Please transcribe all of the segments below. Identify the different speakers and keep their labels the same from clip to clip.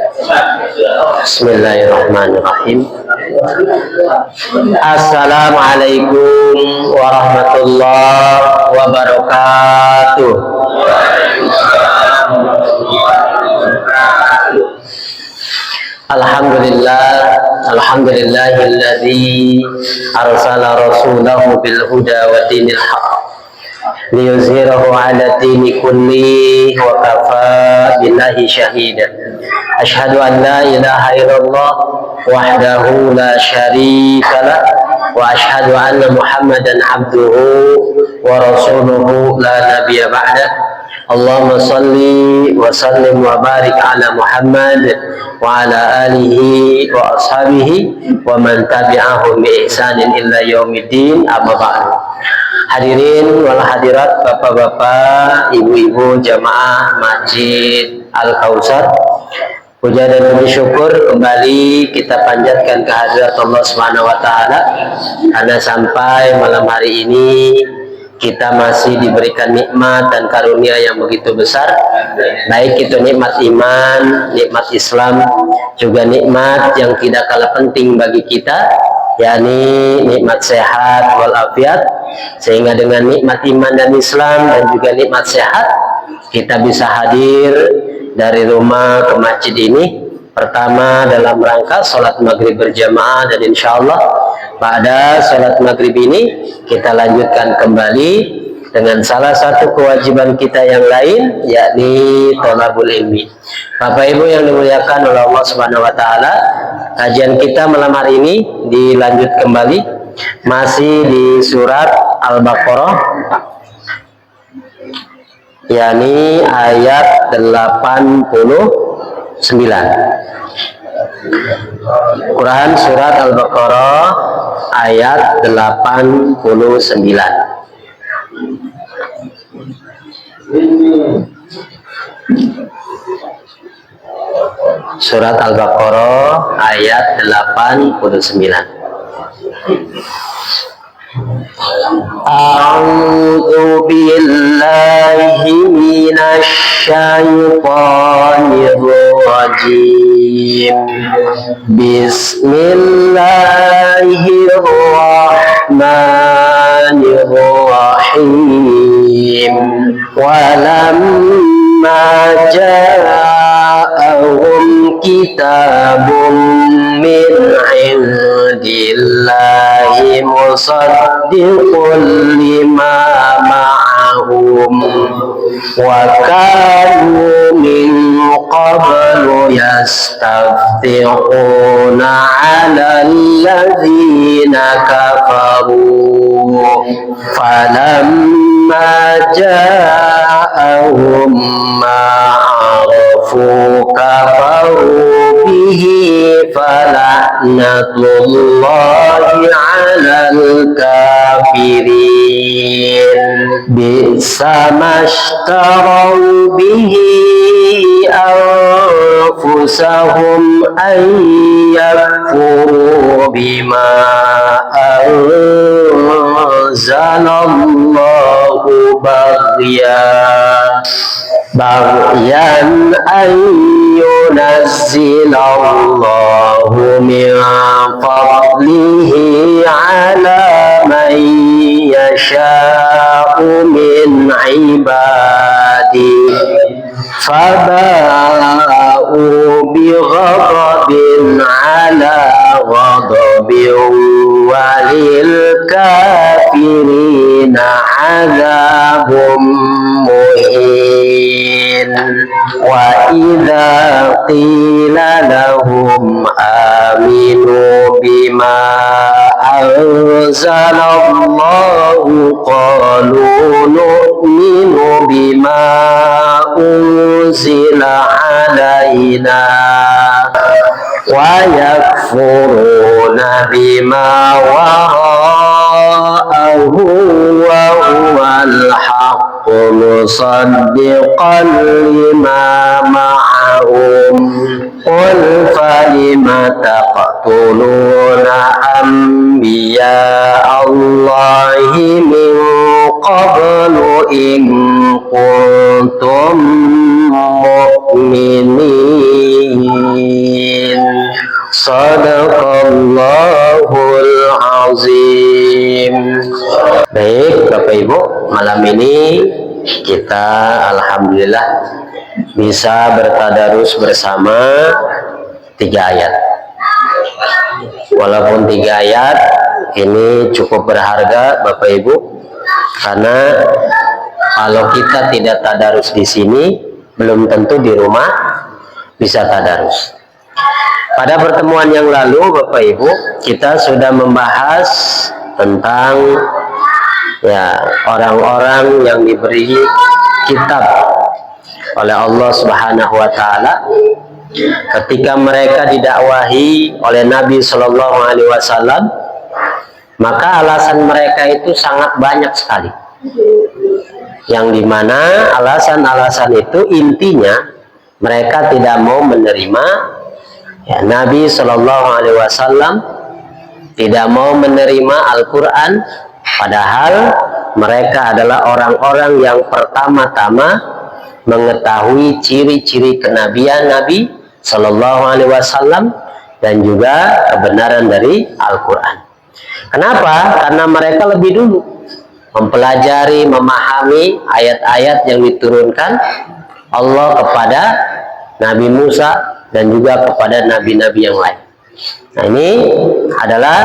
Speaker 1: Bismillahirrahmanirrahim. Assalamualaikum warahmatullahi wabarakatuh. Alhamdulillahilladzi arsala rasulahu bil huda wa dinil haqq liyuzhirahu 'ala dini kulli wa kafa billahi shahida. Asyhadu an la ilaha illallah wahdahu la syarika lah wa asyhadu anna Muhammadan abduhu wa rasuluhu la nabiyya ba'dah. Allahumma salli wa sallim wa barik ala Muhammad wa ala alihi wa ashabihi wa man tabi'ahum bi ihsanin illa yaumiddin, amma ba'du. Hadirin wal hadirat, bapak-bapak, ibu-ibu jamaah Masjid Al-Kautsar, puja dan puji syukur kembali kita panjatkan kehadirat Allah Subhanahu wa taala karena sampai malam hari ini kita masih diberikan nikmat dan karunia yang begitu besar, baik itu nikmat iman, nikmat Islam, juga nikmat yang tidak kalah penting bagi kita, yakni nikmat sehat walafiat. Sehingga dengan nikmat iman dan Islam dan juga nikmat sehat, kita bisa hadir dari rumah ke masjid ini. Pertama dalam rangka sholat maghrib berjamaah, dan insya Allah pada sholat maghrib ini kita lanjutkan kembali dengan salah satu kewajiban kita yang lain, yakni thalabul ilmi. Bapak Ibu yang dimuliakan oleh Allah Subhanahu wa taala, kajian kita malam hari ini dilanjut kembali masih di surat Al-Baqarah, yakni ayat 89. Quran surat Al-Baqarah ayat 89. Surat Al-Baqarah ayat 89. A'udzu billahi minasy syaithanir rajim. Bismillahirrahmanirrahim. Walamma ja'ahum kitabun min 'indillahi musaddiqun lima ma'ahum wa kanu min qablu yastafti'una 'ala alladhina kafaru falamma ja'ahum ma'arafu kafaru bihi fala'natullahi 'alal kafirin. Bi'sa mashtaraw bihi anfusahum an yakfuru bima anzalallahu baghyan an yunazzilallahu min fadlihi ala man yasha'u min ibadihi faba'u bighadabin ala ghadabin walil kafirina azabun muhin. Wa idza qila lahum aminu bima anzalallahu qalu nu'minu bima unzila alaina wa yakfuruna bima wara'ahu wa huwal haqqu musaddiqan lima ma'ahum. Qul falima taqtuluna anbiya Allahi min qablu in kuntum mu'minin. kita alhamdulillah bisa bertadarus bersama 3 ayat. Walaupun 3 ayat ini cukup berharga Bapak Ibu, karena kalau kita tidak tadarus di sini, belum tentu di rumah bisa tadarus. Pada pertemuan yang lalu Bapak Ibu, kita sudah membahas tentang ya orang-orang yang diberi kitab oleh Allah Subhanahu wa taala ketika mereka didakwahi oleh Nabi Shallallahu alaihi wasallam, maka alasan mereka itu sangat banyak sekali. Yang dimana alasan-alasan itu intinya mereka tidak mau menerima ya, Nabi Shallallahu alaihi wasallam, tidak mau menerima Al-Quran, padahal mereka adalah orang-orang yang pertama-tama mengetahui ciri-ciri kenabian Nabi Sallallahu Alaihi Wasallam dan juga kebenaran dari Al-Quran. Kenapa? Karena mereka lebih dulu mempelajari, memahami ayat-ayat yang diturunkan Allah kepada Nabi Musa dan juga kepada nabi-nabi yang lain. Nah, ini adalah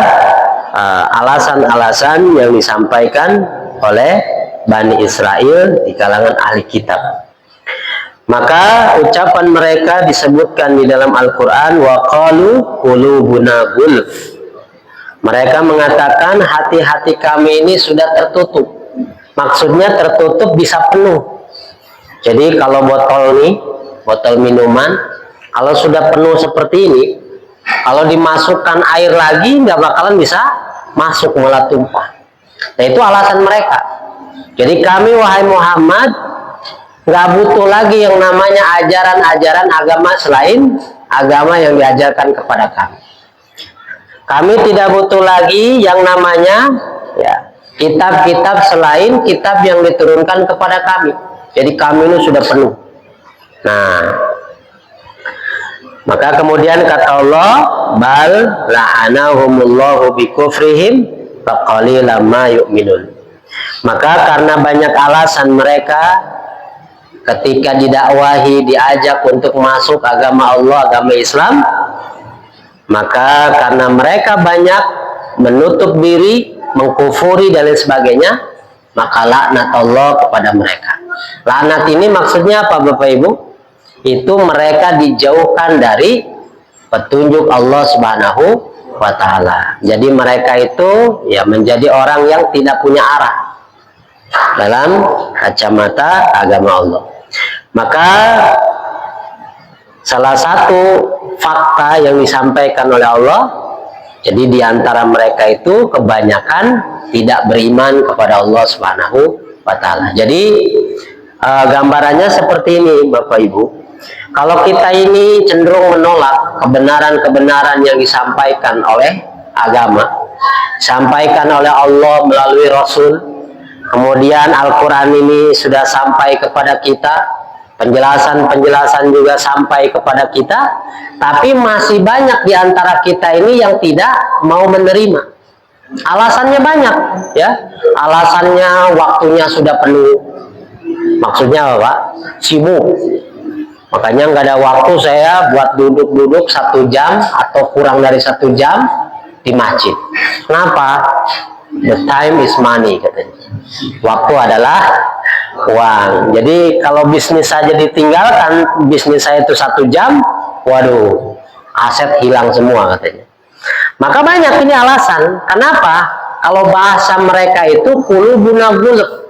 Speaker 1: alasan-alasan yang disampaikan oleh Bani Israel di kalangan ahli kitab. Maka ucapan mereka disebutkan di dalam Al-Quran, wa qalu qulubuna gulf. Mereka mengatakan hati-hati kami ini sudah tertutup. Maksudnya tertutup bisa penuh. Jadi kalau botol nih, botol minuman, kalau sudah penuh seperti ini, kalau dimasukkan air lagi nggak bakalan bisa masuk, malah tumpah. Nah, itu alasan mereka. Jadi kami wahai Muhammad nggak butuh lagi yang namanya ajaran-ajaran agama selain agama yang diajarkan kepada kami. Kami tidak butuh lagi yang namanya ya kitab-kitab selain kitab yang diturunkan kepada kami. Jadi kami ini sudah penuh. Nah, maka kemudian kata Allah, bal la'anahumullahu bikufrihim faqalilan ma yu'minun. Maka karena banyak alasan mereka ketika didakwahi, diajak untuk masuk agama Allah, agama Islam, maka karena mereka banyak menutup diri, mengkufuri dan lain sebagainya, maka laknat Allah kepada mereka. Laknat ini maksudnya apa Bapak Ibu? Itu mereka dijauhkan dari petunjuk Allah Subhanahu wa taala. Jadi mereka itu ya menjadi orang yang tidak punya arah dalam kacamata agama Allah. Maka salah satu fakta yang disampaikan oleh Allah, jadi diantara mereka itu kebanyakan tidak beriman kepada Allah Subhanahu wa taala. Jadi gambarannya seperti ini Bapak Ibu. Kalau kita ini cenderung menolak kebenaran-kebenaran yang disampaikan oleh agama, disampaikan oleh Allah melalui Rasul, kemudian Al-Quran ini sudah sampai kepada kita, penjelasan-penjelasan juga sampai kepada kita, tapi masih banyak di antara kita ini yang tidak mau menerima. Alasannya banyak, ya. Alasannya waktunya sudah penuh. Maksudnya apa, Pak? Sibuk. Makanya nggak ada waktu saya buat duduk-duduk 1 jam atau kurang dari 1 jam di masjid. Kenapa? The time is money, katanya. Waktu adalah uang. Jadi kalau bisnis saja ditinggalkan, bisnis saya itu 1 jam, waduh, aset hilang semua, katanya. Maka banyak ini alasan. Kenapa? Kalau bahasa mereka itu qulubuna gulf.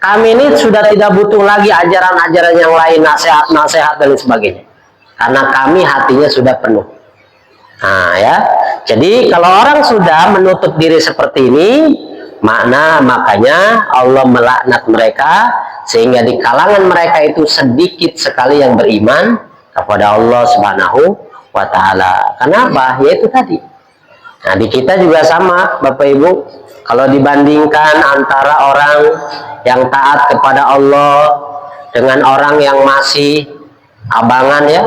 Speaker 1: Kami ini sudah tidak butuh lagi ajaran-ajaran yang lain, nasihat-nasihat dan sebagainya. Karena kami hatinya sudah penuh. Nah ya, jadi kalau orang sudah menutup diri seperti ini, makanya Allah melaknat mereka, sehingga di kalangan mereka itu sedikit sekali yang beriman kepada Allah Subhanahu wa taala. Kenapa? Yaitu tadi. Nah, di kita juga sama, Bapak Ibu. Kalau dibandingkan antara orang yang taat kepada Allah dengan orang yang masih abangan, ya,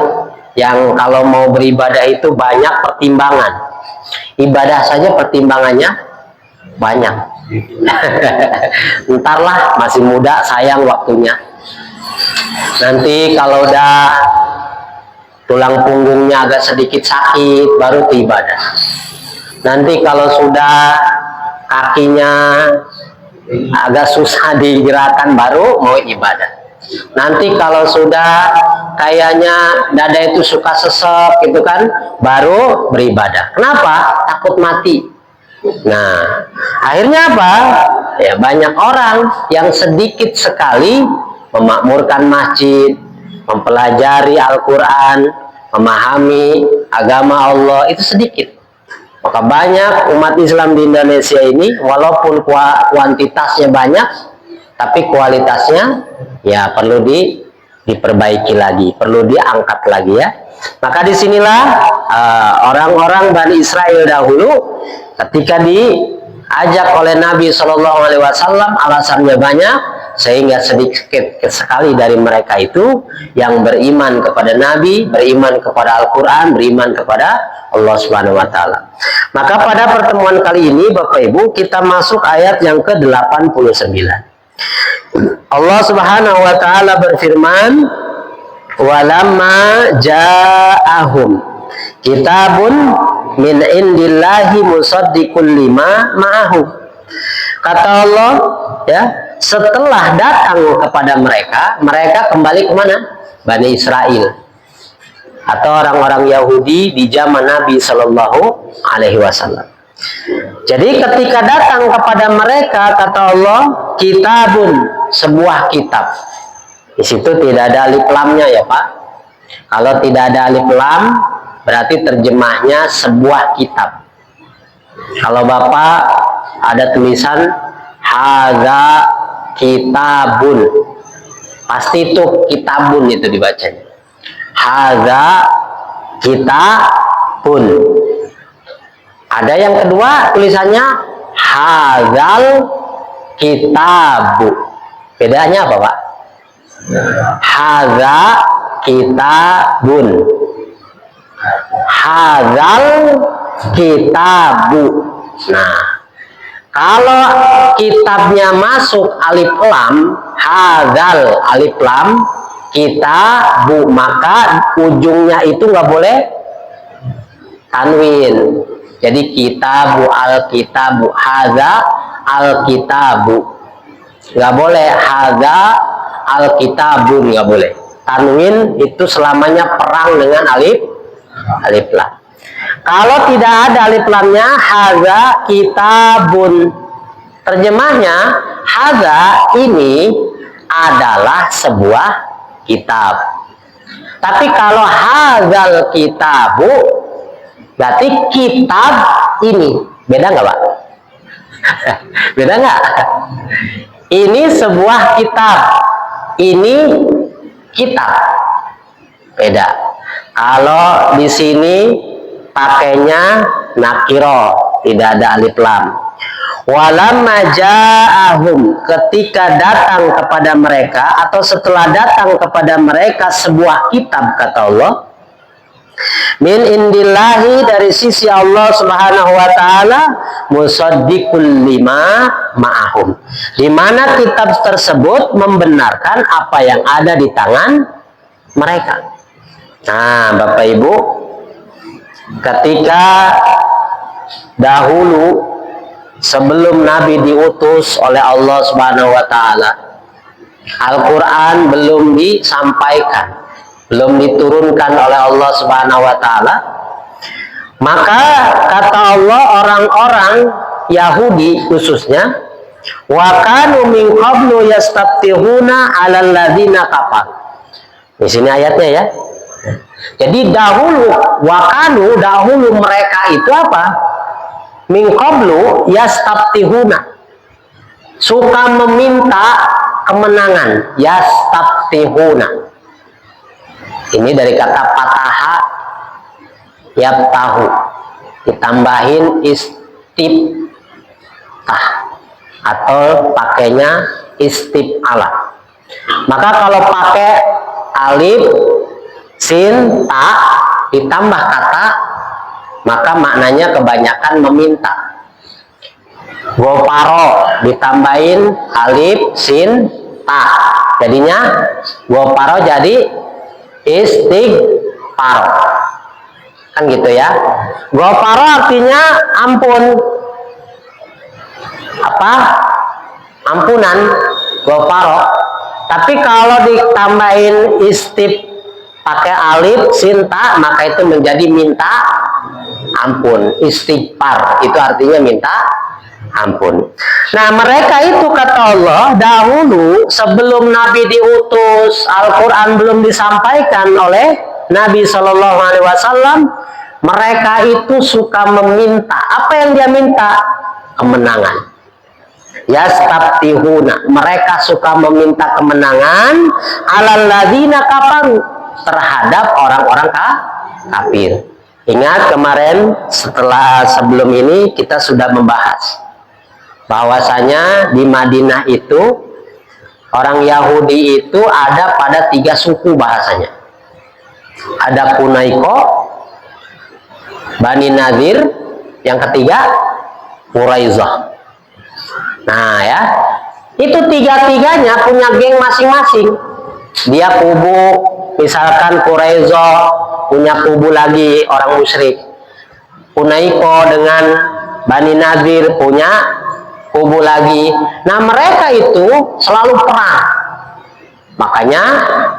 Speaker 1: yang kalau mau beribadah itu banyak pertimbangan. Ibadah saja pertimbangannya banyak. Entarlah, masih muda, sayang waktunya. Nanti kalau udah tulang punggungnya agak sedikit sakit, baru itu ibadah. Nanti kalau sudah kakinya agak susah digerakkan, baru mau ibadah. Nanti kalau sudah kayaknya dada itu suka sesek gitu kan, baru beribadah. Kenapa? Takut mati. Nah, akhirnya apa? Ya, banyak orang yang sedikit sekali memakmurkan masjid, mempelajari Al-Quran, memahami agama Allah, itu sedikit. Maka banyak umat Islam di Indonesia ini, walaupun kuantitasnya banyak, tapi kualitasnya ya perlu diperbaiki lagi, perlu diangkat lagi ya. Maka disinilah orang-orang Bani Israel dahulu ketika diajak oleh Nabi Shallallahu Alaihi Wasallam, alasannya banyak, sehingga sedikit sekali dari mereka itu yang beriman kepada Nabi, beriman kepada Al-Quran, beriman kepada Allah Subhanahu Wa Taala. Maka pada pertemuan kali ini, Bapak Ibu, kita masuk ayat yang ke-89. Allah Subhanahu Wa Taala berfirman, walamma ja'ahum kitabun min indillahi musaddiqul lima ma'ahum. Kata Allah, ya, setelah datang kepada mereka, mereka kembali kemana? Bani Israel atau orang-orang Yahudi di zaman Nabi Shallallahu Alaihi Wasallam. Jadi ketika datang kepada mereka, kata Allah, kitabun, sebuah kitab. Di situ tidak ada alif lamnya ya Pak. Kalau tidak ada alif lam, berarti terjemahnya sebuah kitab. Kalau Bapak ada tulisan hadza kitabun, pasti itu kitabun itu dibacanya. Hadza kitabun. Ada yang kedua tulisannya hadzal kitabu. Bedanya apa Pak? Hadza kitabun, hadzal kitabu. Nah, kalau kitabnya masuk alif lam, hadzal alif lam, kitabu, maka ujungnya itu nggak boleh tanwin. Jadi kitabu, al-kitabu, hadza al-kitabu, nggak boleh hadza al-kitabun, nggak boleh. Tanwin itu selamanya perang dengan alif lam. Kalau tidak ada alif lamnya, hadza kitabun. Terjemahnya, hadza ini adalah sebuah kitab. Tapi kalau hadzal kitabu, berarti kitab ini. Beda nggak Pak? Beda nggak? Ini sebuah kitab, ini kitab. Beda. Kalau di sini pakainya nakiro, tidak ada alif lam. Walamma ja'ahum, ketika datang kepada mereka atau setelah datang kepada mereka sebuah kitab, kata Allah, min indillahi, dari sisi Allah Subhanahu wa taala, musaddiqul lima ma'ahum, di mana kitab tersebut membenarkan apa yang ada di tangan mereka. Nah, Bapak Ibu, ketika dahulu sebelum Nabi diutus oleh Allah Subhanahu wa taala, Al-Qur'an belum disampaikan, belum diturunkan oleh Allah Subhanahu wa taala, maka kata Allah, orang-orang Yahudi khususnya, wa kanu min qablu yastaftihuna 'alal ladzina kafar. Di sini ayatnya ya. Jadi dahulu, wa kanu, dahulu mereka itu apa? Min qablu yastaftihuna, suka meminta kemenangan. Yastaftihuna, ini dari kata fataha yaftahu, ditambahin istiftah atau pakainya istif'ala. Maka kalau pakai alif sin ta ditambah kata, maka maknanya kebanyakan meminta. Goparo ditambahin alif sin ta, jadinya ghafara jadi istighfar. Kan gitu ya. Ghafara artinya ampun. Apa? Ampunan, ghafara. Tapi kalau ditambahin pakai alif sinta, maka itu menjadi minta ampun. Istighfar itu artinya minta ampun. Nah, mereka itu kata Allah dahulu sebelum Nabi diutus, Al-Quran belum disampaikan oleh Nabi Shallallahu Alaihi Wasallam, mereka itu suka meminta. Apa yang dia minta? Kemenangan. Yastaftihuna, mereka suka meminta kemenangan alal ladzina kafaru, terhadap orang-orang kafir. Ingat kemarin sebelum ini kita sudah membahas bahwasanya di Madinah itu orang Yahudi itu ada pada 3 suku bahasanya. Ada Quraisy, Bani Nadir, yang ketiga Quraisyah. Nah ya, itu 3-tiganya punya geng masing-masing. Dia kubu, misalkan Quraisyah punya kubu lagi orang musyrik. Quraisy dengan Bani Nadir punya kubu lagi. Nah, mereka itu selalu perang. Makanya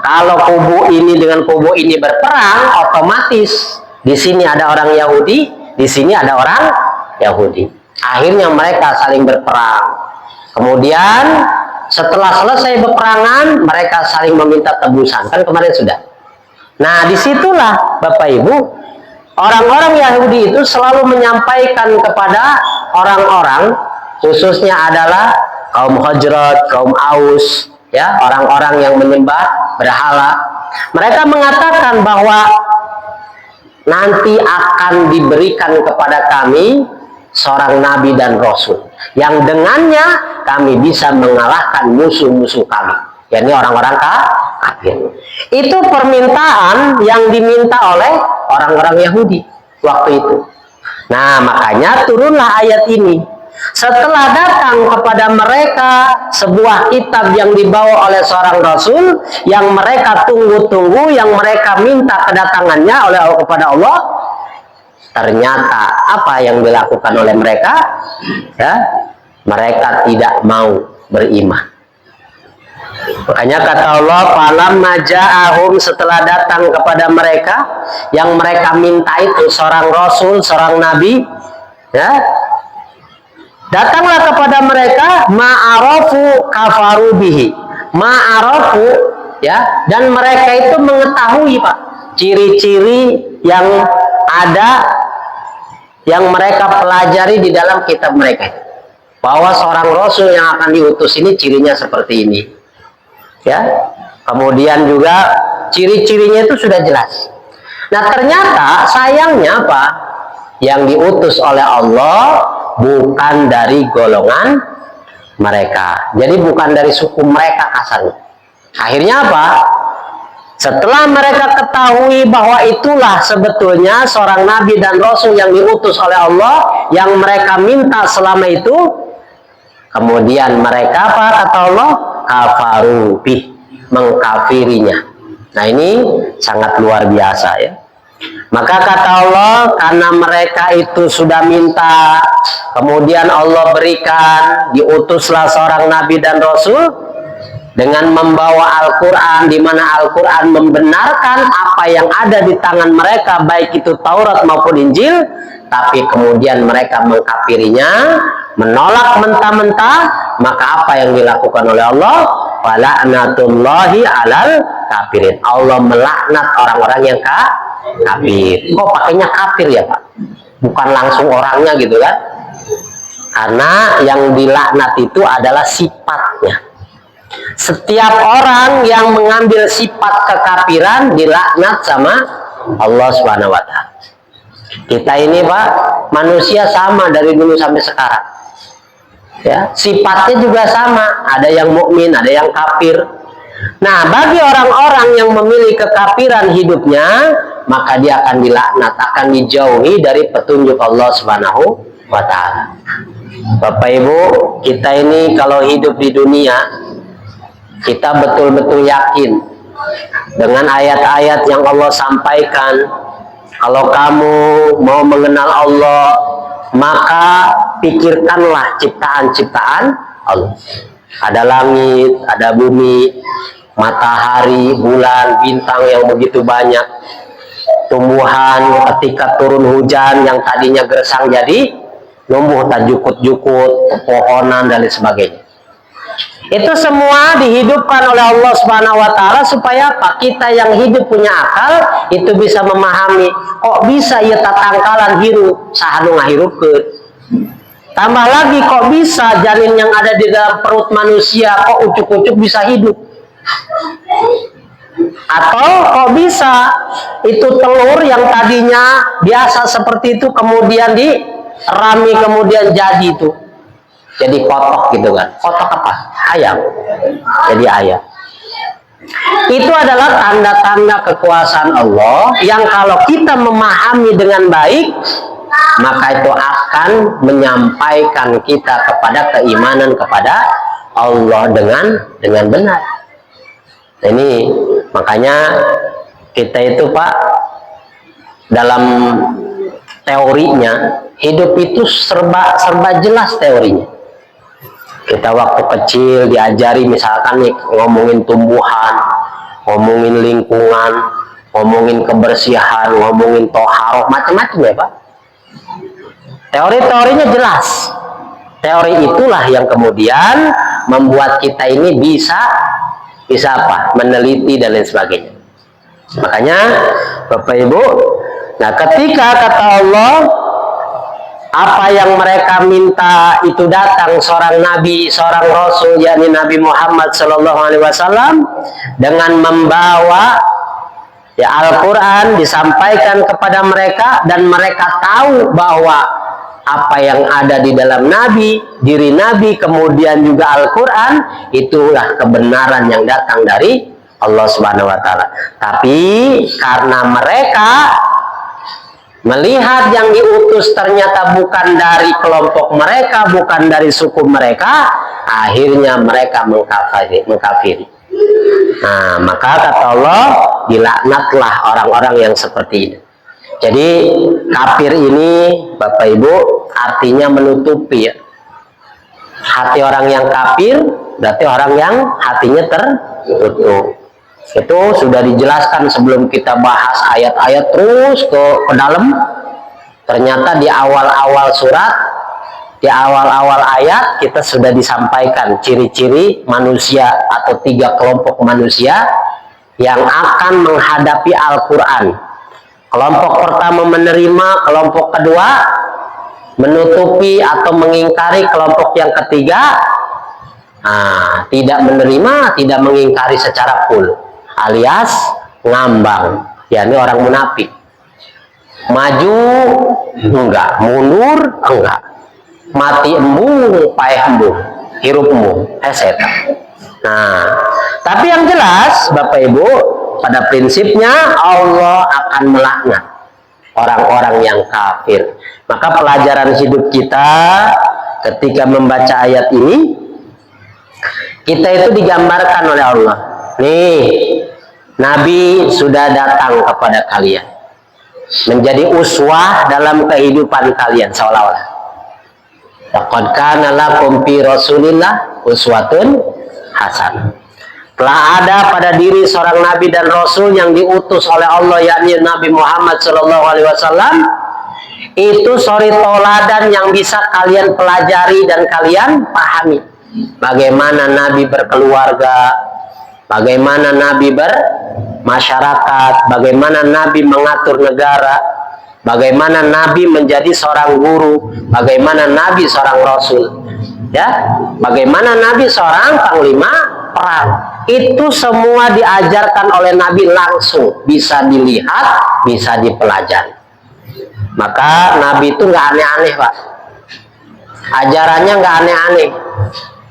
Speaker 1: kalau kubu ini dengan kubu ini berperang, otomatis di sini ada orang Yahudi, di sini ada orang Yahudi. Akhirnya mereka saling berperang. Kemudian setelah selesai peperangan, mereka saling meminta tebusan. Kan kemarin sudah. Nah, disitulah Bapak Ibu, orang-orang Yahudi itu selalu menyampaikan kepada orang-orang, khususnya adalah kaum Hajrat, kaum Aus, ya, orang-orang yang menyembah berhala. Mereka mengatakan bahwa nanti akan diberikan kepada kami seorang nabi dan rasul yang dengannya kami bisa mengalahkan musuh-musuh kami, yakni orang-orang kafir. Itu permintaan yang diminta oleh orang-orang Yahudi waktu itu. Nah, makanya turunlah ayat ini. Setelah datang kepada mereka sebuah kitab yang dibawa oleh seorang rasul yang mereka tunggu-tunggu, yang mereka minta kedatangannya oleh kepada Allah, ternyata apa yang dilakukan oleh mereka? Ya, mereka tidak mau beriman. Makanya kata Allah, falamma ja'ahum, setelah datang kepada mereka yang mereka minta itu seorang rasul, seorang nabi, ya, datanglah kepada mereka ma'arafu kafaru bihi. Ma'arafu, ya, dan mereka itu mengetahui, Pak, ciri-ciri yang ada yang mereka pelajari di dalam kitab mereka, bahwa seorang rasul yang akan diutus ini cirinya seperti ini, ya. Kemudian juga ciri-cirinya itu sudah jelas. Nah, ternyata sayangnya Pak, yang diutus oleh Allah bukan dari golongan mereka, jadi bukan dari suku mereka kasarnya. Akhirnya apa? Setelah mereka ketahui bahwa itulah sebetulnya seorang nabi dan rasul yang diutus oleh Allah, yang mereka minta selama itu, kemudian mereka apa kata Allah? Kafaru bih, mengkafirinya. Nah, ini sangat luar biasa ya. Maka kata Allah, karena mereka itu sudah minta, kemudian Allah berikan, diutuslah seorang nabi dan rasul dengan membawa Al-Quran, di mana Al-Quran membenarkan apa yang ada di tangan mereka, baik itu Taurat maupun Injil, tapi kemudian mereka mengkafirinya, menolak mentah-mentah. Maka apa yang dilakukan oleh Allah? Fala'natullahi alal kafirin. Allah melaknat orang-orang yang kafir. Kok pakainya kafir ya Pak? Bukan langsung orangnya gitu kan? Karena yang dilaknat itu adalah sifatnya. Setiap orang yang mengambil sifat kekafiran dilaknat sama Allah Subhanahu wa Ta'ala. Kita ini Pak, manusia sama dari dulu sampai sekarang. Ya, sifatnya juga sama. Ada yang mukmin, ada yang kafir. Nah, bagi orang-orang yang memilih kekafiran hidupnya, maka dia akan dilaknat, akan dijauhi dari petunjuk Allah Subhanahu wa Ta'ala. Bapak Ibu, kita ini kalau hidup di dunia, kita betul-betul yakin dengan ayat-ayat yang Allah sampaikan. Kalau kamu mau mengenal Allah, maka pikirkanlah ciptaan-ciptaan Allah. Ada langit, ada bumi, matahari, bulan, bintang yang begitu banyak, tumbuhan ketika turun hujan yang tadinya gersang jadi numbuh tak jukut-jukut, pepohonan dan lain sebagainya. Itu semua dihidupkan oleh Allah Subhanahu wa taala supaya apa? Kita yang hidup punya akal itu bisa memahami, kok bisa ya tatangkalan hirup sahanu ngahirupkeun. Tambah lagi, kok bisa janin yang ada di dalam perut manusia kok ucuk-ucuk bisa hidup? Atau kok bisa itu telur yang tadinya biasa seperti itu kemudian dirami kemudian jadi itu jadi kotok gitu kan? Kotok apa? Ayam. Jadi ayam. Itu adalah tanda-tanda kekuasaan Allah yang kalau kita memahami dengan baik, maka itu akan menyampaikan kita kepada keimanan kepada Allah dengan benar. Ini makanya kita itu Pak, dalam teorinya hidup itu serba jelas teorinya. Kita waktu kecil diajari misalkan nih ngomongin tumbuhan, ngomongin lingkungan, ngomongin kebersihan, ngomongin toharoh, macam-macam ya Pak. Teori-teorinya jelas. Teori itulah yang kemudian membuat kita ini bisa apa? Meneliti dan lain sebagainya. Makanya Bapak Ibu, nah ketika kata Allah, apa yang mereka minta itu datang seorang nabi, seorang rasul, yakni Nabi Muhammad SAW, dengan membawa ya Al-Quran disampaikan kepada mereka, dan mereka tahu bahwa apa yang ada di dalam nabi, diri nabi, kemudian juga Al-Quran, itulah kebenaran yang datang dari Allah Subhanahu wa taala. Tapi karena mereka melihat yang diutus ternyata bukan dari kelompok mereka, bukan dari suku mereka, akhirnya mereka mengkafiri. Nah, maka kata Allah, dilaknatlah orang-orang yang seperti ini. Jadi kafir ini Bapak Ibu artinya menutupi ya. Hati orang yang kafir berarti orang yang hatinya tertutup. Itu sudah dijelaskan sebelum kita bahas ayat-ayat terus ke dalam. Ternyata di awal-awal surat, di awal-awal ayat kita sudah disampaikan ciri-ciri manusia atau 3 kelompok manusia yang akan menghadapi Al-Quran. Kelompok pertama menerima, kelompok kedua menutupi atau mengingkari, kelompok yang ketiga tidak menerima, tidak mengingkari secara full, alias ngambang, yakni orang munafik. Maju enggak, mundur enggak, mati embung, paeh embung, hirup embung, setan. Nah, tapi yang jelas Bapak Ibu, pada prinsipnya Allah akan melaknat orang-orang yang kafir. Maka pelajaran hidup kita ketika membaca ayat ini, kita itu digambarkan oleh Allah. Nih, Nabi sudah datang kepada kalian, menjadi uswah dalam kehidupan kalian seolah-olah. Laqad kana lakum fi Rasulillah uswatun hasanah. Telah ada pada diri seorang nabi dan rasul yang diutus oleh Allah, yakni Nabi Muhammad SAW. Itu suri toladan yang bisa kalian pelajari dan kalian pahami. Bagaimana Nabi berkeluarga, bagaimana Nabi bermasyarakat, bagaimana Nabi mengatur negara, bagaimana Nabi menjadi seorang guru, bagaimana Nabi seorang rasul, ya, bagaimana Nabi seorang panglima perang. Itu semua diajarkan oleh Nabi langsung, bisa dilihat, bisa dipelajari. Maka Nabi itu nggak aneh-aneh Pak, ajarannya nggak aneh-aneh.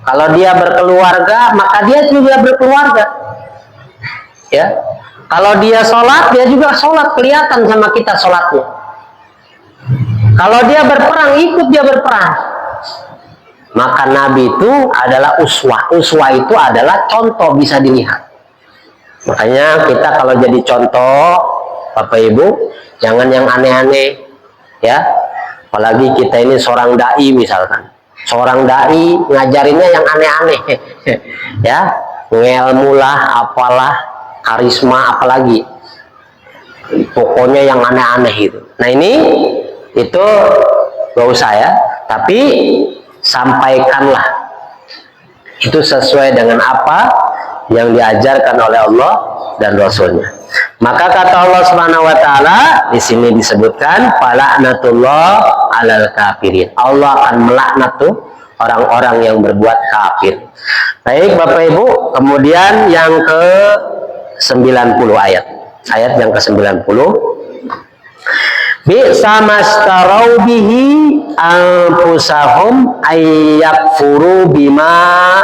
Speaker 1: Kalau dia berkeluarga, maka dia juga berkeluarga, ya. Kalau dia sholat, dia juga sholat, kelihatan sama kita sholatnya. Kalau dia berperang, ikut dia berperang. Maka Nabi itu adalah uswah. Uswah itu adalah contoh, bisa dilihat. Makanya kita kalau jadi contoh, Bapak Ibu, jangan yang aneh-aneh, ya. Apalagi kita ini seorang dai misalkan. Seorang dai ngajarinnya yang aneh-aneh, ya. Ngelmu lah, apalah, karisma, apalagi. Pokoknya yang aneh-aneh itu. Nah ini, itu gak usah ya. Tapi sampaikanlah itu sesuai dengan apa yang diajarkan oleh Allah dan Rasulnya. Maka kata Allah Subhanahu wa taala di sini disebutkan fala'natullah 'alal kafirin. Allah akan melaknat tuh orang-orang yang berbuat kafir. Baik Bapak Ibu, kemudian yang ke-90 ayat. Ayat yang ke-90. Bi'sa mastarau bihi anfusahum ayyakfuru bima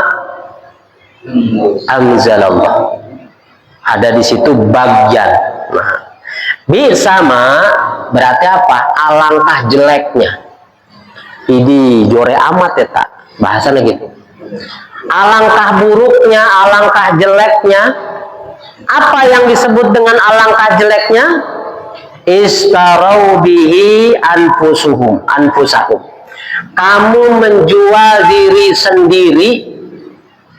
Speaker 1: anzalallah. Ada di situ bagian. Nah, bi'sama berarti apa? Alangkah jeleknya. Ini jore amat ya tak? Bahasanya gitu. Alangkah buruknya, alangkah jeleknya. Apa yang disebut dengan alangkah jeleknya? Istarau bihi anfusahum. Kamu menjual diri sendiri,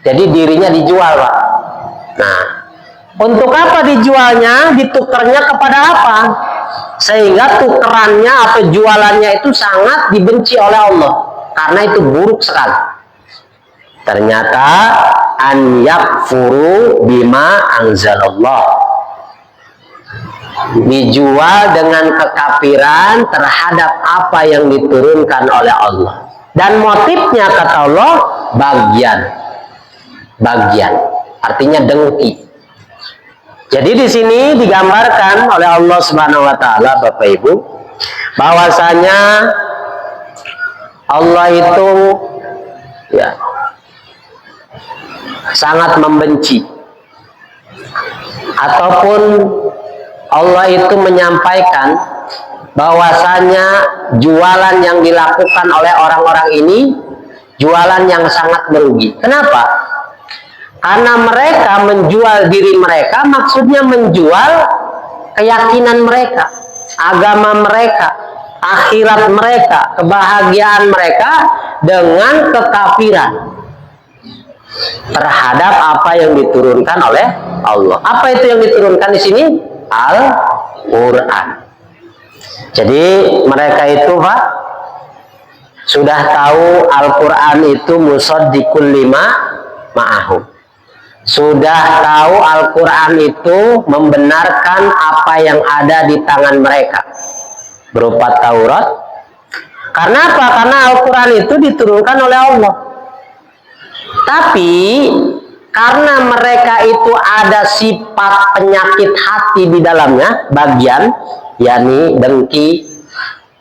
Speaker 1: jadi dirinya dijual, Pak. Nah, untuk apa dijualnya? Ditukarnya kepada apa? Sehingga tukerannya atau jualannya itu sangat dibenci oleh Allah, karena itu buruk sekali. Ternyata an yakfuru bima anzalallah, dijual dengan kekafiran terhadap apa yang diturunkan oleh Allah. Dan motifnya kata Allah bagian, artinya dengki. Jadi di sini digambarkan oleh Allah Subhanahu wa taala, Bapak Ibu, bahwasanya Allah itu ya sangat membenci, ataupun Allah itu menyampaikan bahwasanya jualan yang dilakukan oleh orang-orang ini jualan yang sangat merugi. Kenapa? Karena mereka menjual diri mereka, maksudnya menjual keyakinan mereka, agama mereka, akhirat mereka, kebahagiaan mereka dengan kekafiran terhadap apa yang diturunkan oleh Allah. Apa itu yang diturunkan di sini? Al-Quran. Jadi mereka itu, Pak, sudah tahu Al-Quran itu musaddiqul lima ma'ahum. Sudah tahu Al-Quran itu membenarkan apa yang ada di tangan mereka berupa Taurat. Karena apa? Karena Al-Quran itu diturunkan oleh Allah. Tapi karena mereka itu ada sifat penyakit hati di dalamnya, bagian, yakni dengki,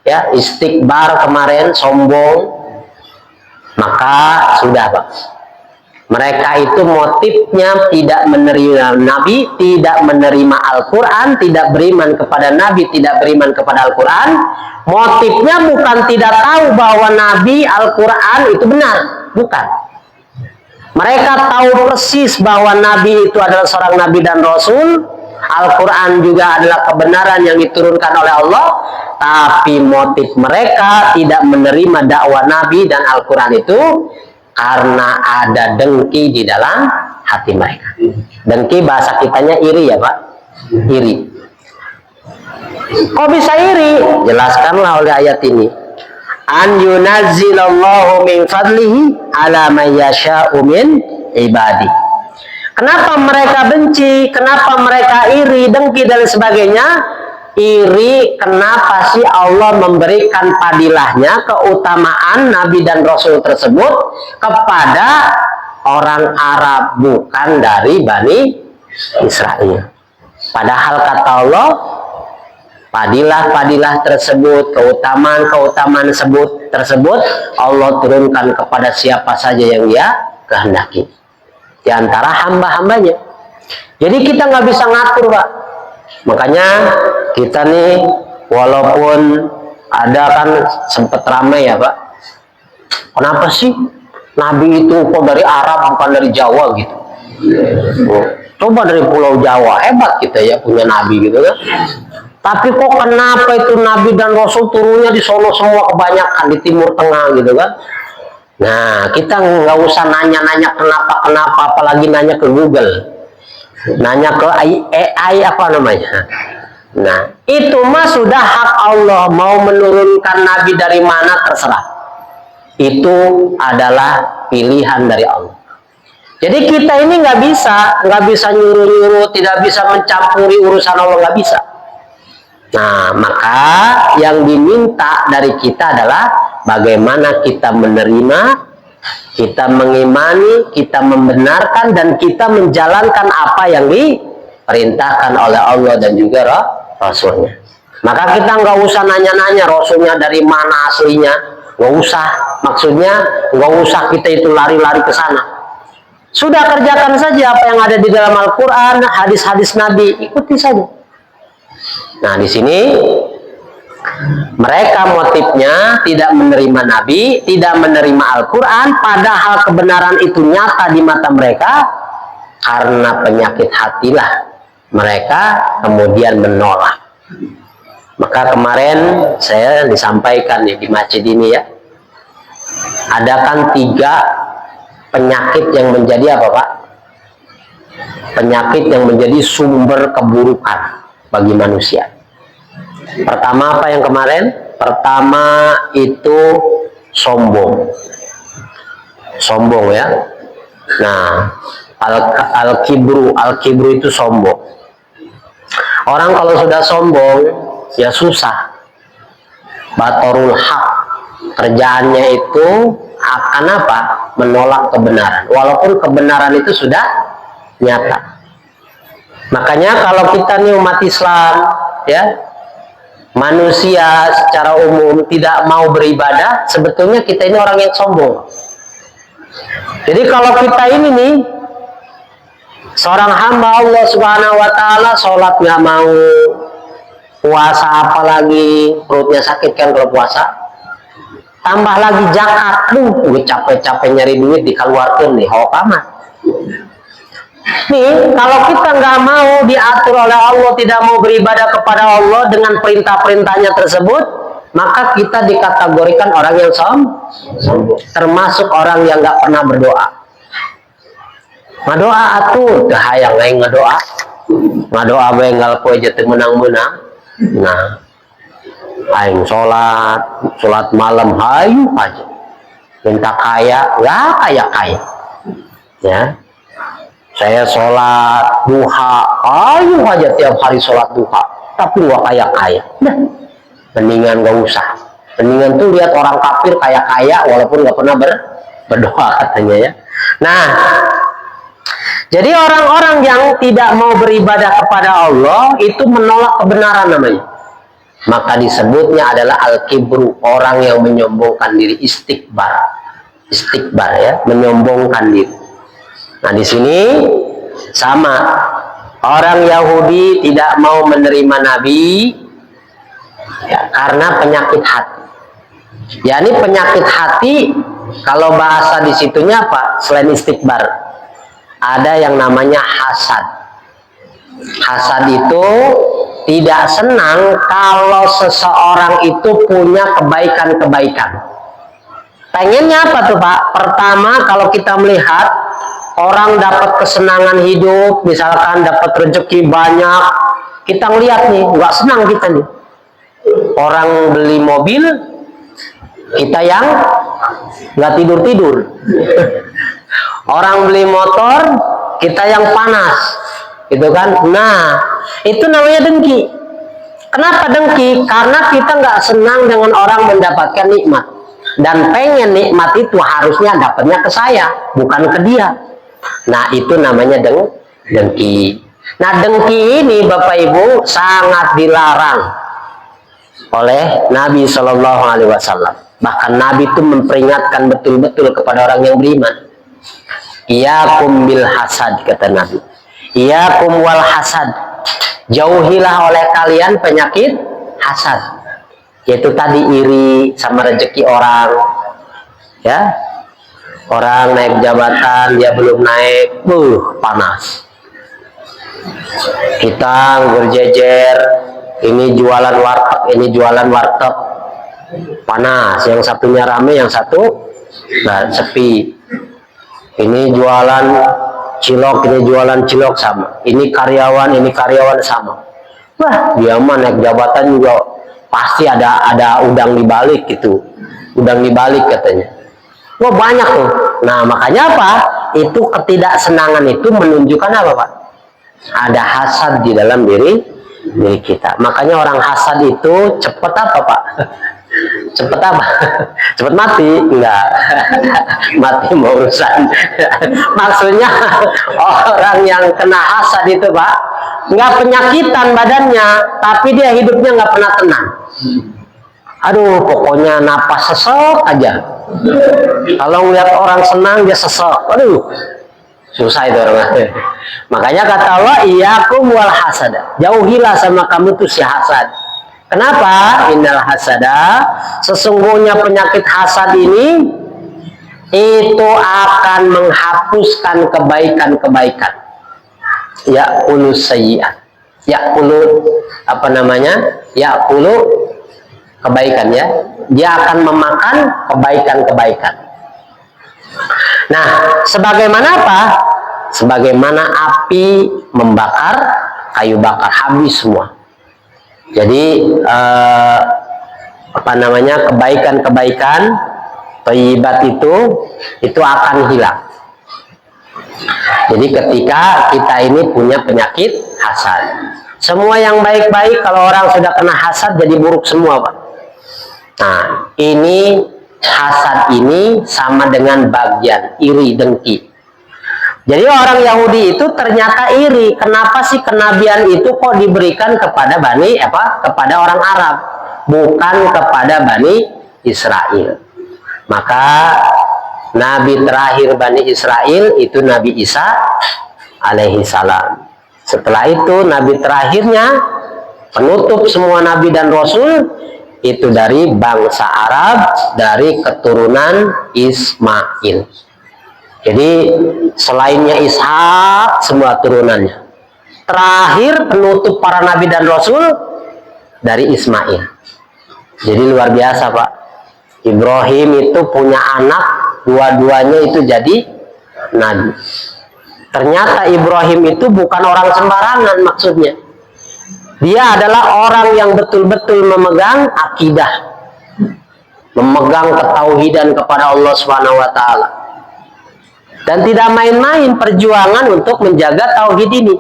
Speaker 1: ya, istikbar kemarin, sombong, maka sudah, Pak. Mereka itu motifnya tidak menerima Nabi, tidak menerima Al-Quran, tidak beriman kepada Nabi, tidak beriman kepada Al-Quran. Motifnya bukan tidak tahu bahwa Nabi, Al-Quran itu benar, bukan. Mereka tahu persis bahwa Nabi itu adalah seorang Nabi dan Rasul. Al-Quran juga adalah kebenaran yang diturunkan oleh Allah. Tapi motif mereka tidak menerima dakwah Nabi dan Al-Quran itu karena ada dengki di dalam hati mereka. Dengki bahasa kitanya iri ya Pak. Iri. Kok bisa iri? Jelaskanlah oleh ayat ini. An yunazzilallahu min fadlihi ala man yasha'u min ibadi. Kenapa mereka benci? Kenapa mereka iri, dengki dan sebagainya? Iri kenapa sih Allah memberikan padilahnya, keutamaan Nabi dan Rasul tersebut kepada orang Arab, bukan dari Bani Israel. Padahal kata Allah, padilah-padilah tersebut, keutamaan-keutamaan tersebut Allah turunkan kepada siapa saja yang Dia kehendaki di antara hamba-hambanya. Jadi kita nggak bisa ngatur, Pak. Makanya kita nih, walaupun ada kan sempet ramai ya Pak, kenapa sih Nabi itu kok dari Arab bukan dari Jawa gitu. Oh, coba dari Pulau Jawa, hebat kita ya punya Nabi gitu kan. Tapi kok kenapa itu Nabi dan Rasul turunnya di Solo semua kebanyakan di Timur Tengah gitu kan? Nah, kita nggak usah nanya-nanya kenapa, apalagi nanya ke Google, nanya ke AI apa namanya. Nah, itu mah sudah hak Allah, mau menurunkan Nabi dari mana terserah. Itu adalah pilihan dari Allah. Jadi kita ini nggak bisa nyuruh-nyuruh, tidak bisa mencampuri urusan Allah, nggak bisa. Nah, maka yang diminta dari kita adalah bagaimana kita menerima, kita mengimani, kita membenarkan, dan kita menjalankan apa yang diperintahkan oleh Allah dan juga Rasulnya. Maka kita nggak usah nanya-nanya Rasulnya dari mana aslinya, nggak usah. Maksudnya nggak usah kita itu lari-lari ke sana. Sudah kerjakan saja apa yang ada di dalam Al-Quran, hadis-hadis Nabi, ikuti saja. Nah, di sini mereka motifnya tidak menerima Nabi, tidak menerima Al-Quran, padahal kebenaran itu nyata di mata mereka. Karena penyakit hatilah mereka kemudian menolak. Maka kemarin saya disampaikan di masjid ini ya, ada kan 3 penyakit yang menjadi apa Pak? Penyakit yang menjadi sumber keburukan bagi manusia. Pertama apa yang kemarin? Pertama itu sombong. Sombong ya. Nah, al-kibru itu sombong. Orang kalau sudah sombong ya susah. Batorul haq. Kerjaannya itu akan apa? Menolak kebenaran. Walaupun kebenaran itu sudah nyata. Makanya kalau kita nih umat Islam ya, manusia secara umum tidak mau beribadah, sebetulnya kita ini orang yang sombong. Jadi kalau kita ini nih seorang hamba Allah Subhanahu wa taala, sholat nggak mau, puasa apalagi perutnya sakit kan kalau puasa, tambah lagi zakat, gue capek-capek nyari duit dikeluarkan nih, hok amat. Nih, kalau kita nggak mau diatur oleh Allah, tidak mau beribadah kepada Allah dengan perintah-perintahnya tersebut, maka kita dikategorikan orang yang sombong, termasuk orang yang nggak pernah berdoa. Ngadoa atuh, dah yang lain ngadoa, bengal poe jatuh menang-menang. Nah, aing sholat malam hayu aja, minta kaya, nggak kaya, ya. Saya sholat duha, ayo aja tiap hari sholat duha, tapi nggak kaya. Nah, mendingan nggak usah. Mendingan tuh lihat orang kafir kaya, walaupun nggak pernah berdoa katanya ya. Nah, jadi orang-orang yang tidak mau beribadah kepada Allah itu menolak kebenaran namanya. Maka disebutnya adalah al-kibru, orang yang menyombongkan diri, istikbar ya, menyombongkan diri. Nah, di sini sama, orang Yahudi tidak mau menerima Nabi ya, karena penyakit hati. Ya, ini penyakit hati, kalau bahasa di situnya apa? Selain istikbar, ada yang namanya hasad. Hasad itu tidak senang kalau seseorang itu punya kebaikan-kebaikan. Pengennya apa tuh Pak? Pertama, kalau kita melihat orang dapat kesenangan hidup, misalkan dapat rezeki banyak, kita ngeliat nih, nggak senang kita nih. Orang beli mobil, kita yang nggak tidur. Orang beli motor, kita yang panas, gitu kan? Nah, itu namanya dengki. Kenapa dengki? Karena kita nggak senang dengan orang mendapatkan nikmat, dan pengen nikmat itu harusnya dapatnya ke saya, bukan ke dia. Nah, itu namanya dengki. Nah, dengki ini Bapak Ibu sangat dilarang oleh Nabi Shallallahu Alaihi Wasallam. Bahkan Nabi itu memperingatkan betul-betul kepada orang yang beriman. Iyakum bil hasad, kata Nabi. Iyakum wal hasad. Jauhilah oleh kalian penyakit hasad. Yaitu tadi iri sama rezeki orang. Ya. Orang naik jabatan, dia belum naik, panas. Kita berjejer, ini jualan warteg, ini jualan warteg, panas. Yang satunya rame, yang satu sepi. Ini jualan cilok, ini jualan cilok sama. Ini karyawan sama. Wah, dia mah naik jabatan juga pasti ada udang di balik gitu. Udang di balik katanya. Wah, banyak tuh. Nah, makanya apa? Itu ketidaksenangan itu menunjukkan apa, Pak? Ada hasad di dalam diri kita. Makanya orang hasad itu cepet apa, Pak? Cepet apa? Cepet mati? Enggak. Mati mau urusan. Maksudnya orang yang kena hasad itu, Pak, nggak penyakitan badannya, tapi dia hidupnya nggak pernah tenang. Aduh, pokoknya napas sesek aja. Kalau ngeliat orang senang dia sesek. Aduh, susah itu orang. Makanya kata Allah, iyyakum wal hasada. Jauhilah sama kamu tuh si hasad. Kenapa? Innal hasada, sesungguhnya penyakit hasad ini itu akan menghapuskan kebaikan-kebaikan. Ya'kulu sayyi'at. Ya'kulu apa namanya? Ya'kulu kebaikan ya. Dia akan memakan kebaikan-kebaikan. Nah, sebagaimana apa? Sebagaimana api membakar kayu bakar, habis semua. Jadi apa namanya, kebaikan-kebaikan thayyibat itu akan hilang. Jadi ketika kita ini punya penyakit hasad, semua yang baik-baik kalau orang sudah kena hasad jadi buruk semua, Pak. Nah, ini hasad ini sama dengan bagian iri, dengki. Jadi orang Yahudi itu ternyata iri. Kenapa sih kenabian itu kok diberikan kepada kepada orang Arab, bukan kepada Bani Israel? Maka Nabi terakhir Bani Israel itu Nabi Isa alaihi salam. Setelah itu Nabi terakhirnya penutup semua Nabi dan Rasul itu dari bangsa Arab, dari keturunan Ismail. Jadi selainnya Ishak semua turunannya. Terakhir penutup para nabi dan rasul dari Ismail. Jadi luar biasa, Pak. Ibrahim itu punya anak, dua-duanya itu jadi nabi. Ternyata Ibrahim itu bukan orang sembarangan maksudnya. Dia adalah orang yang betul-betul memegang akidah, memegang ketauhidan kepada Allah Subhanahu wa taala. Dan tidak main-main perjuangan untuk menjaga tauhid ini.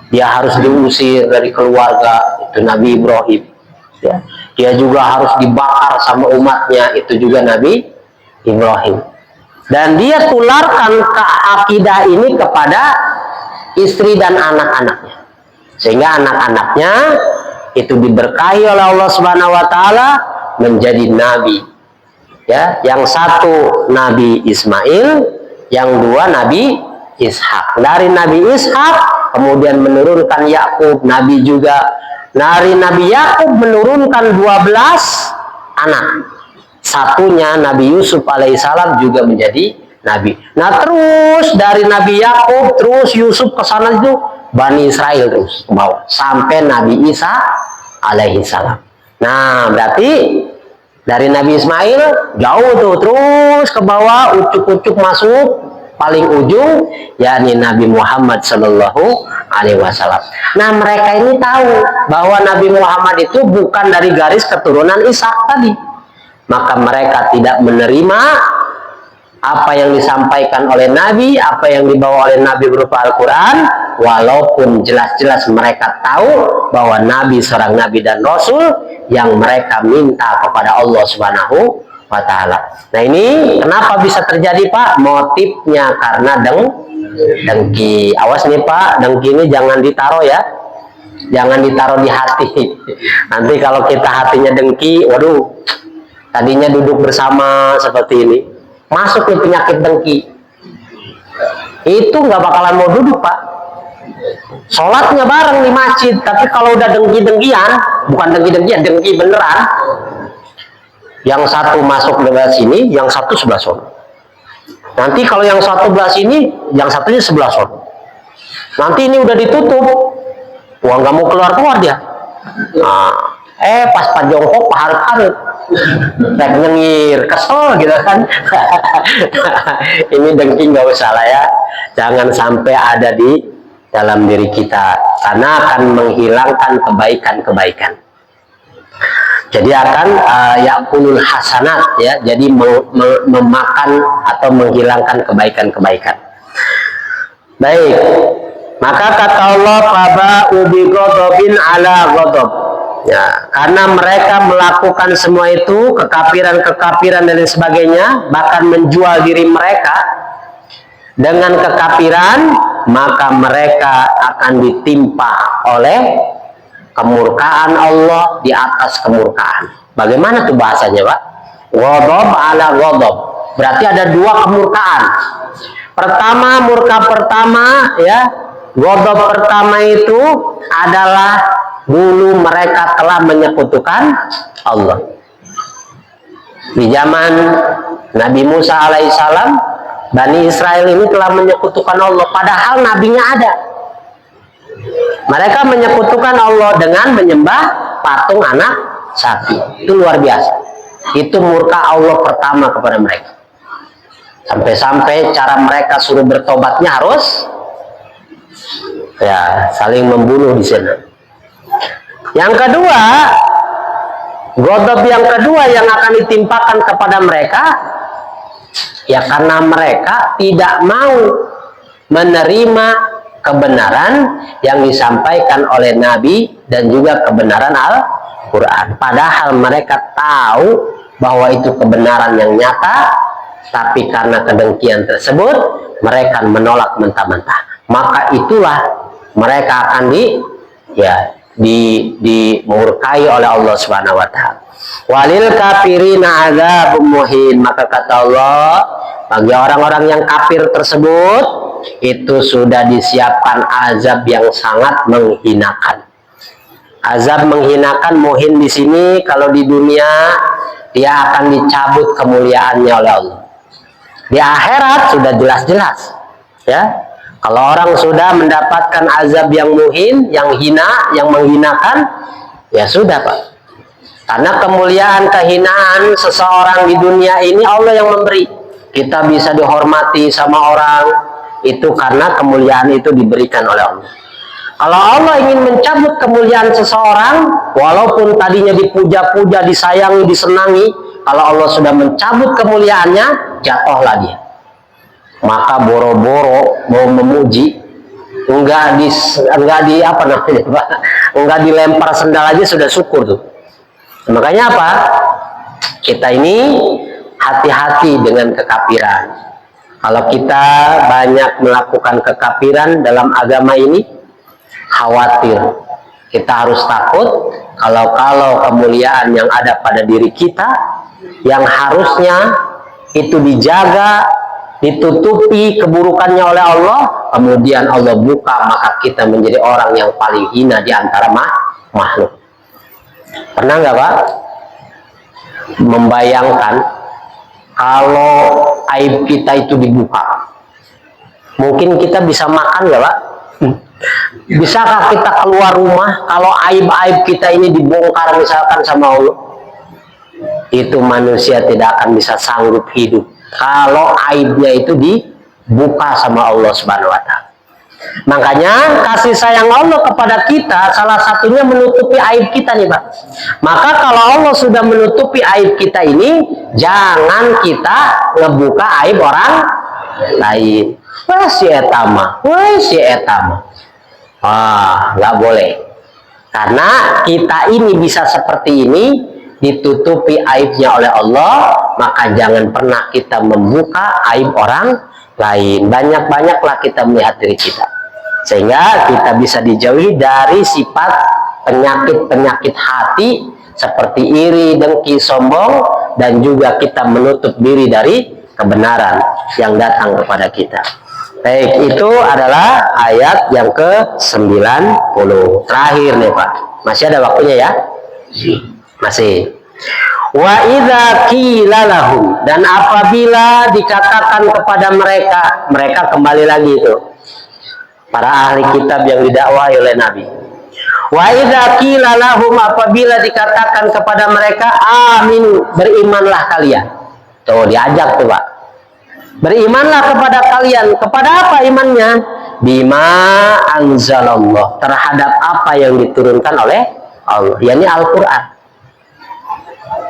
Speaker 1: Dia harus diusir dari keluarga, itu Nabi Ibrahim. Ya. Dia juga harus dibakar sama umatnya, itu juga Nabi Ibrahim. Dan dia tularkan ke akidah ini kepada istri dan anak-anaknya. Sehingga anak-anaknya itu diberkahi oleh Allah Subhanahu wa taala menjadi nabi. Ya, yang satu Nabi Ismail, yang dua Nabi Ishak. Dari Nabi Ishak kemudian menurunkan Yakub, Nabi juga. Dari Nabi Yakub menurunkan 12 anak. Satunya Nabi Yusuf alaihissalam juga menjadi nabi. Nah, terus dari Nabi Yakub terus Yusuf ke sana itu Bani Israel terus ke bawah sampai Nabi Isa alaihissalam. Nah, berarti dari Nabi Ismail jauh tuh terus ke bawah, ucuk-ucuk masuk paling ujung, yakni Nabi Muhammad Sallallahu Alaihi Wasallam. Nah, mereka ini tahu bahwa Nabi Muhammad itu bukan dari garis keturunan Ishak tadi, maka mereka tidak menerima apa yang disampaikan oleh Nabi, apa yang dibawa oleh Nabi berupa Al-Quran, walaupun jelas-jelas mereka tahu bahwa Nabi seorang Nabi dan Rasul yang mereka minta kepada Allah Subhanahu wa Ta'ala. Nah, ini kenapa bisa terjadi, Pak? Motifnya karena dengki. Awas nih, Pak, dengki ini jangan ditaruh ya, jangan ditaruh di hati. Nanti kalau kita hatinya dengki, waduh, tadinya duduk bersama seperti ini, masuk nih penyakit dengki, itu nggak bakalan mau duduk, Pak. Sholatnya bareng di masjid, tapi kalau udah dengki-dengkian, bukan dengki-dengkian, dengki beneran, yang satu masuk sebelah sini, yang satu sebelah sana. Nanti kalau yang satu belah sini, yang satunya sebelah sana. Nanti ini udah ditutup, wah nggak mau keluar dia. Nah, pas Pak jongkok harap-harap, kayak nyengir, kesel gitu kan. Ini dengki nggak usah lah ya, jangan sampai ada di dalam diri kita, karena akan menghilangkan kebaikan-kebaikan. Jadi akan yakulul hasanat ya, jadi memakan atau menghilangkan kebaikan-kebaikan. Baik, maka kata Allah faba'u bi ghadabin ala ghadab. Ya, karena mereka melakukan semua itu, kekafiran dan lain sebagainya, bahkan menjual diri mereka dengan kekafiran, maka mereka akan ditimpa oleh kemurkaan Allah di atas kemurkaan. Bagaimana tuh bahasanya, Pak? Ghadab ala ghadab. Berarti ada dua kemurkaan. Pertama, murka pertama ya, ghadab pertama itu adalah dulu mereka telah menyekutukan Allah. Di zaman Nabi Musa alaihissalam, Bani Israel ini telah menyekutukan Allah, padahal nabinya ada. Mereka menyekutukan Allah dengan menyembah patung anak sapi. Itu luar biasa. Itu murka Allah pertama kepada mereka. Sampai-sampai cara mereka suruh bertobatnya harus ya saling membunuh di sana. Yang kedua, ghadab yang kedua yang akan ditimpakan kepada mereka, ya karena mereka tidak mau menerima kebenaran yang disampaikan oleh Nabi dan juga kebenaran Al-Quran. Padahal mereka tahu bahwa itu kebenaran yang nyata, tapi karena kedengkian tersebut mereka menolak mentah-mentah. Maka itulah mereka akan dimurkai oleh Allah Subhanahu wa taala. Walil kafirina adzabun muhin. Maka kata Allah, bagi orang-orang yang kafir tersebut itu sudah disiapkan azab yang sangat menghinakan. Azab menghinakan, muhin di sini kalau di dunia dia akan dicabut kemuliaannya oleh Allah. Di akhirat sudah jelas-jelas ya. Kalau orang sudah mendapatkan azab yang muhin, yang hina, yang menghinakan, ya sudah Pak. Karena kemuliaan, kehinaan seseorang di dunia ini Allah yang memberi. Kita bisa dihormati sama orang, itu karena kemuliaan itu diberikan oleh Allah. Kalau Allah ingin mencabut kemuliaan seseorang, walaupun tadinya dipuja-puja, disayangi, disenangi, kalau Allah sudah mencabut kemuliaannya, jatuhlah dia. Maka boro-boro mau memuji, enggak dilempar sendal aja sudah syukur tuh. Makanya apa? Kita ini hati-hati dengan kekafiran. Kalau kita banyak melakukan kekafiran dalam agama ini, khawatir. Kita harus takut kalau kemuliaan yang ada pada diri kita, yang harusnya itu dijaga, ditutupi keburukannya oleh Allah, kemudian Allah buka, maka kita menjadi orang yang paling hina di antara makhluk. Pernah nggak Pak membayangkan kalau aib kita itu dibuka? Mungkin kita bisa makan nggak Pak? Bisakah kita keluar rumah kalau aib-aib kita ini dibongkar misalkan sama Allah? Itu manusia tidak akan bisa sanggup hidup kalau aibnya itu dibuka sama Allah Subhanahu wa taala. Makanya kasih sayang Allah kepada kita salah satunya menutupi aib kita nih Pak. Maka kalau Allah sudah menutupi aib kita ini, jangan kita ngebuka aib orang lain. Wah si etama, nggak boleh. Karena kita ini bisa seperti ini, ditutupi aibnya oleh Allah, maka jangan pernah kita membuka aib orang lain. Banyak-banyaklah kita melihat diri kita, sehingga kita bisa dijauhi dari sifat penyakit-penyakit hati seperti iri, dengki, sombong, dan juga kita menutup diri dari kebenaran yang datang kepada kita. Baik, itu adalah ayat yang ke-90. Terakhir nih Pak. Masih ada waktunya ya? Masih. Wa idza qila lahum, dan apabila dikatakan kepada mereka, mereka kembali lagi itu para ahli kitab yang didakwahi oleh Nabi. Wa idza qila lahum, apabila dikatakan kepada mereka, aminu, berimanlah kalian. Tuh diajak tuh Pak. Berimanlah kepada kalian. Kepada apa imannya? Bima anzalallah, terhadap apa yang diturunkan oleh Allah, yakni Al-Qur'an.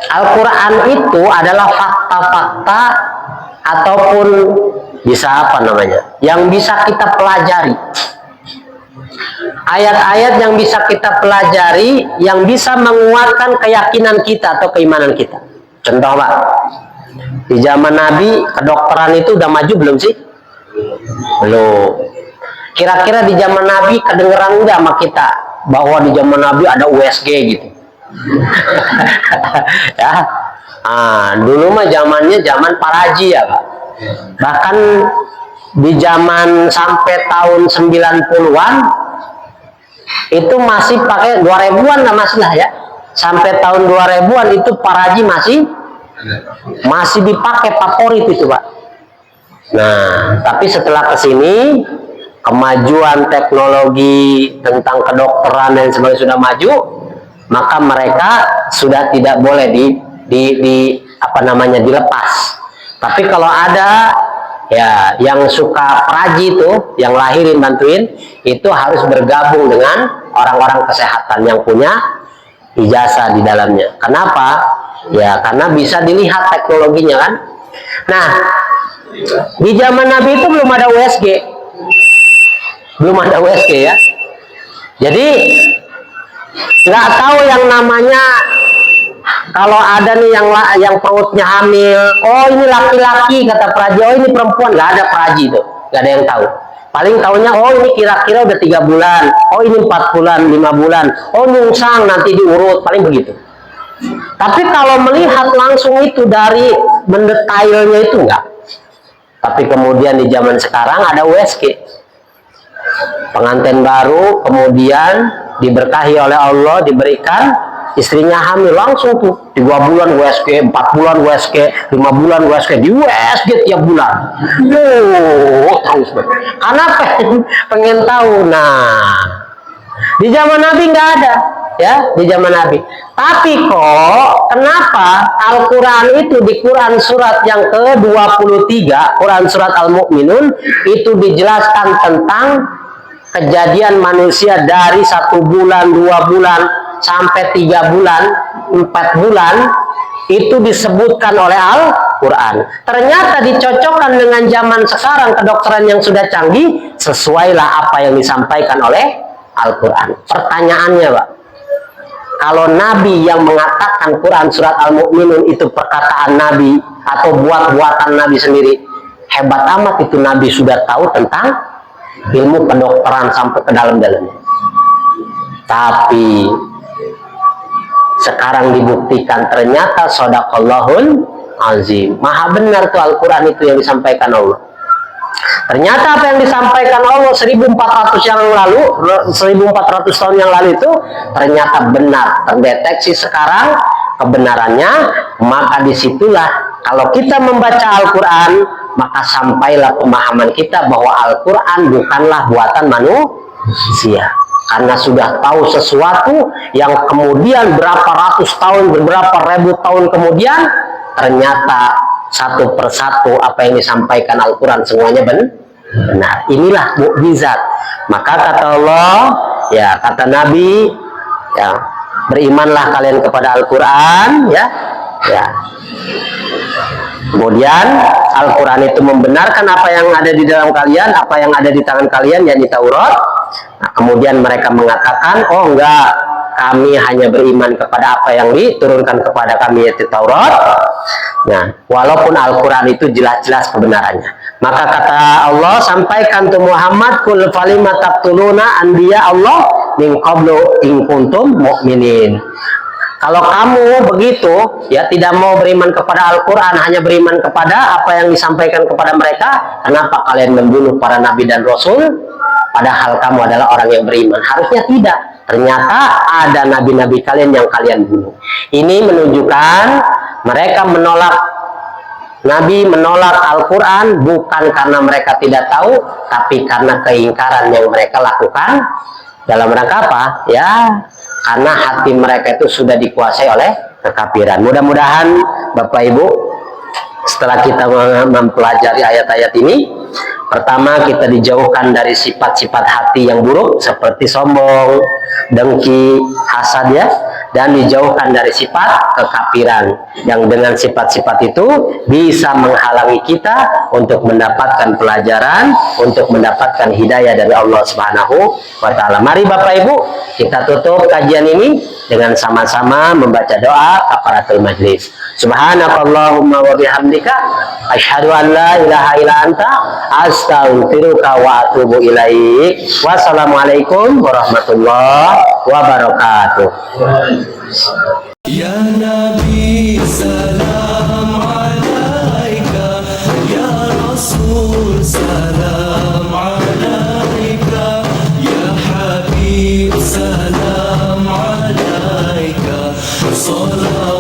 Speaker 1: Al-Quran itu adalah fakta-fakta ataupun bisa apa namanya, yang bisa kita pelajari, ayat-ayat yang bisa kita pelajari, yang bisa menguatkan keyakinan kita atau keimanan kita. Contoh Pak, di zaman Nabi kedokteran itu udah maju belum sih? Belum. Kira-kira di zaman Nabi kedengeran nggak sama kita bahwa di zaman Nabi ada USG gitu? Ya, dulu mah zamannya zaman Paraji ya Pak. Bahkan di zaman sampai tahun 90-an itu masih pakai 2000-an lah masih lah ya. Sampai tahun 2000-an itu Paraji masih dipakai favorit itu Pak. Nah, tapi setelah kesini kemajuan teknologi tentang kedokteran dan sebagainya sudah maju, maka mereka sudah tidak boleh dilepas. Tapi kalau ada ya yang suka praji itu, yang lahirin bantuin, itu harus bergabung dengan orang-orang kesehatan yang punya ijazah di dalamnya. Kenapa? Ya karena bisa dilihat teknologinya kan. Nah, di zaman Nabi itu belum ada USG. Belum ada USG ya. Jadi nggak tahu yang namanya kalau ada nih yang perutnya hamil, oh ini laki-laki kata praji, oh ini perempuan, nggak ada praji itu, nggak ada yang tahu. Paling tahunya oh ini kira-kira udah 3 bulan, oh ini 4 bulan, 5 bulan, oh nyungsang nanti diurut, paling begitu. Tapi kalau melihat langsung itu dari mendetailnya itu enggak. Tapi kemudian di zaman sekarang ada USG, pengantin baru kemudian diberkahi oleh Allah, diberikan istrinya hamil, langsung tuh 3 bulan USG, 4 bulan USG, 5 bulan USG, di USG tiap bulan. Terus karena pengen tahu. Nah, di zaman Nabi nggak ada ya, di zaman Nabi. Tapi kok kenapa Al-Quran itu di Quran surat yang ke-23, Quran surat Al-Mu'minun, itu dijelaskan tentang kejadian manusia dari 1 bulan, 2 bulan, sampai 3 bulan, 4 bulan, itu disebutkan oleh Al-Quran. Ternyata dicocokkan dengan zaman sekarang, kedokteran yang sudah canggih, sesuailah apa yang disampaikan oleh Al-Quran. Pertanyaannya Pak, kalau Nabi yang mengatakan Quran surat Al-Mu'minun itu perkataan Nabi atau buat-buatan Nabi sendiri, hebat amat itu Nabi sudah tahu tentang ilmu kedokteran sampai ke dalam-dalamnya. Tapi sekarang dibuktikan ternyata shadaqallahul azim, maha benar tuh Al-Quran itu yang disampaikan Allah. Ternyata apa yang disampaikan Allah 1400 tahun yang lalu itu ternyata benar, terdeteksi sekarang kebenarannya. Maka disitulah kalau kita membaca Al-Quran, maka sampailah pemahaman kita bahwa Al-Quran bukanlah buatan manusia. Karena sudah tahu sesuatu yang kemudian berapa ratus tahun, beberapa ribu tahun kemudian, ternyata satu persatu apa yang disampaikan Al-Quran semuanya benar. Inilah mukjizat. Maka kata Allah, ya kata Nabi, ya berimanlah kalian kepada Al-Quran, ya. Kemudian Al-Quran itu membenarkan apa yang ada di dalam kalian, apa yang ada di tangan kalian, yakni Taurat. Nah, kemudian mereka mengatakan, oh enggak, kami hanya beriman kepada apa yang diturunkan kepada kami, yaitu Taurat. Nah, walaupun Al-Quran itu jelas-jelas kebenarannya. Maka kata Allah, sampaikan tu Muhammad, kul falima taqtuluna anbiya Allah min qablu in kuntum mu'minin. Kalau kamu begitu, ya tidak mau beriman kepada Al-Quran, hanya beriman kepada apa yang disampaikan kepada mereka, kenapa kalian membunuh para nabi dan rasul? Padahal kamu adalah orang yang beriman. Harusnya tidak. Ternyata ada nabi-nabi kalian yang kalian bunuh. Ini menunjukkan Mereka menolak Nabi, menolak Al-Quran bukan karena mereka tidak tahu, tapi karena keingkaran yang mereka lakukan. Dalam rangka apa? Ya, karena hati mereka itu sudah dikuasai oleh kekafiran. Mudah-mudahan Bapak Ibu, setelah kita mempelajari ayat-ayat ini, pertama kita dijauhkan dari sifat-sifat hati yang buruk seperti sombong, dengki, hasad ya, dan dijauhkan dari sifat kekafiran yang dengan sifat-sifat itu bisa menghalangi kita untuk mendapatkan pelajaran, untuk mendapatkan hidayah dari Allah Subhanahu wa taala. Mari Bapak Ibu, kita tutup kajian ini dengan sama-sama membaca doa kafaratul majlis. Subhanakallahumma wa bihamdika asyhadu an la ilaha illa anta astaghfiruka wa atubu ilaik. Wassalamualaikum warahmatullahi wabarakatuh.
Speaker 2: Ya Nabi salam alaika, ya Rasul salam alaika, ya Habib salam alaika, salam